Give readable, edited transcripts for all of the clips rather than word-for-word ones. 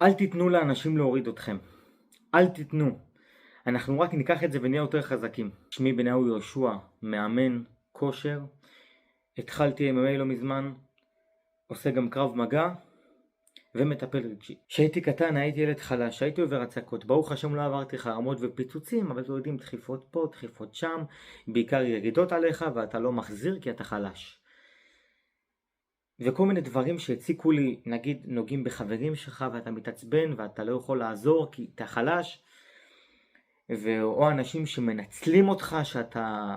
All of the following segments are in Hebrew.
אל תיתנו לאנשים להוריד אתכם. אל תיתנו. אנחנו רק ניקח את זה ונהיה יותר חזקים. שמי בניהו יהושע, מאמן כושר. התחלתי MMA לא מזמן. עושה גם קרב מגע. ומטפל רגשי. כשהייתי קטן הייתי ילד חלש, הייתי עובר הצקות. ברוך השם לא עברתי חרמות ופיצוצים, אבל אתם יודעים, דחיפות פה, דחיפות שם. בעיקר ירידות עליך ואתה לא מחזיר כי אתה חלש. וכל מיני דברים שהציקו לי, נגיד נוגעים בחברים שלך ואתה מתעצבן ואתה לא יכול לעזור כי אתה חלש, או אנשים שמנצלים אותך שאתה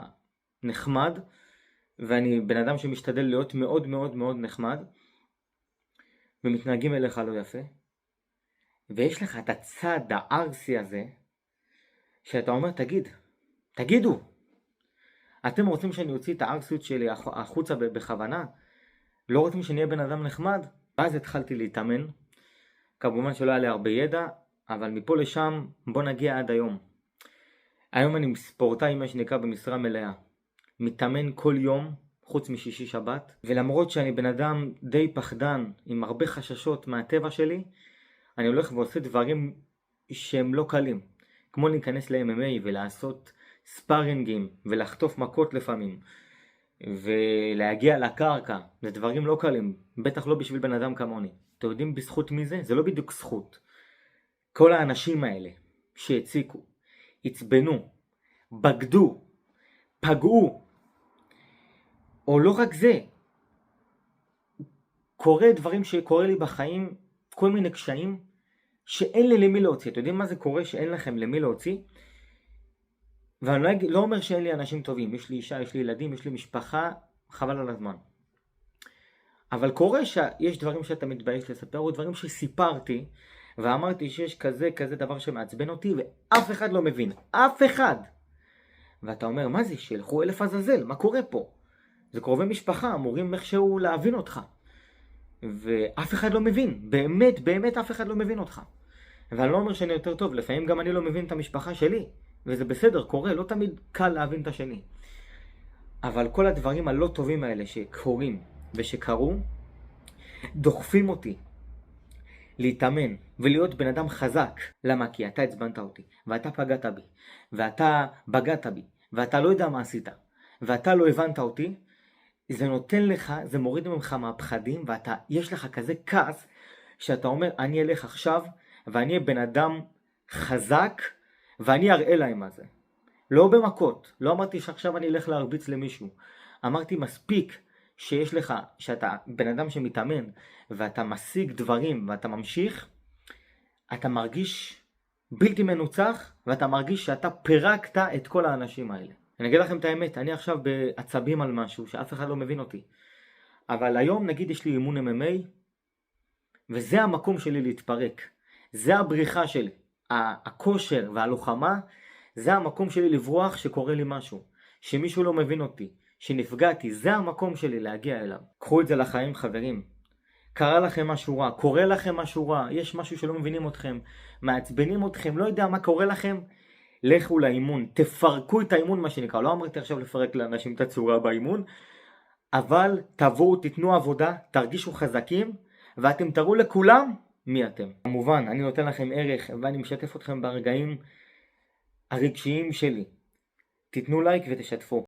נחמד, ואני בן אדם שמשתדל להיות מאוד מאוד מאוד נחמד, ומתנהגים אליך לא יפה, ויש לך את הצד הארסי הזה, שאתה אומר תגידו, אתם רוצים שאני אוציא את הארסיות שלי החוצה בכוונה? לא רוצים שאני אהיה בן אדם נחמד? אז התחלתי להתאמן. כמובן שלא היה לי הרבה ידע, אבל מפה לשם בוא נגיע עד היום. היום אני ספורטאי מה שנקרא במשרה מלאה. מתאמן כל יום, חוץ משישי שבת. ולמרות שאני בן אדם די פחדן, עם הרבה חששות מהטבע שלי, אני הולך ועושה דברים שהם לא קלים. כמו להיכנס ל-MMA ולעשות ספארינגים ולחטוף מכות לפעמים. ולהגיע לקרקע, זה דברים לא קלים, בטח לא בשביל בן אדם כמוני. אתם יודעים בזכות מי זה? זה לא בדיוק זכות. כל האנשים האלה שהציקו, הצבנו, בגדו, פגעו, או לא רק זה, קורה דברים שקורה לי בחיים, כל מיני קשיים שאין לי למי להוציא. אתם יודעים מה זה קורה שאין לכם למי להוציא? ואני לא אומר שאין לי אנשים טובים, יש לי אישה, יש לי ילדים, יש לי משפחה, חבל על הזמן. אבל קורה שיש דברים שאתה מתבייש לספר, או דברים שסיפרתי, ואמרתי שיש כזה דבר שמעצבן אותי, ואף אחד לא מבין, אף אחד. ואתה אומר, מה זה? שילכו אלף עזאזל, מה קורה פה? זה קרובי משפחה, אמורים איכשהו להבין אותך. ואף אחד לא מבין, באמת אף אחד לא מבין אותך. ואני לא אומר שאני יותר טוב, לפעמים גם אני לא מבין את המשפחה שלי. וזה בסדר, קורה, לא תמיד קל להבין את השני. אבל כל הדברים הלא טובים האלה שקורים ושקרו, דוחפים אותי להתאמן ולהיות בן אדם חזק. למה? כי אתה הצבנת אותי, ואתה פגעת בי, ואתה בגעת בי, ואתה לא יודע מה עשית, ואתה לא הבנת אותי. זה נותן לך, זה מוריד ממך מהפחדים, יש לך כזה כעס, שאתה אומר, אני אלך עכשיו, ואני אהיה בן אדם חזק, ואני אראה להם מה זה. לא במכות. לא אמרתי שעכשיו אני אלך להרביץ למישהו. אמרתי מספיק שיש לך, שאתה בן אדם שמתאמן, ואתה משיג דברים, ואתה ממשיך, אתה מרגיש בלתי מנוצח, ואתה מרגיש שאתה פירקת את כל האנשים האלה. אני אגיד לכם את האמת, אני עכשיו בעצבים על משהו, שאף אחד לא מבין אותי. אבל היום נגיד יש לי אימון MMA, וזה המקום שלי להתפרק. זה הבריחה שלי. הכושר והלוחמה, זה המקום שלי לברוח שקורה לי משהו. שמישהו לא מבין אותי. שנפגעתי, זה המקום שלי להגיע אליו. קחו את זה לחיים חברים. קרה לכם משהו רע, קורה לכם משהו רע, יש משהו שלא מבינים אתכם, מעצבנים אתכם, לא יודע מה קורה לכם, לכו לאימון, תפרקו את האימון מה שנקרא. לא אמרתי עכשיו לפרק לאנשים את הצורה באימון, אבל תבואו, תתנו עבודה, תרגישו חזקים, ואתם תראו לכולם מי אתם. כמובן, אני נותן לכם ערך, ואני משתף אתכם ברגעים הרגשיים שלי. תתנו לייק ותשתפו.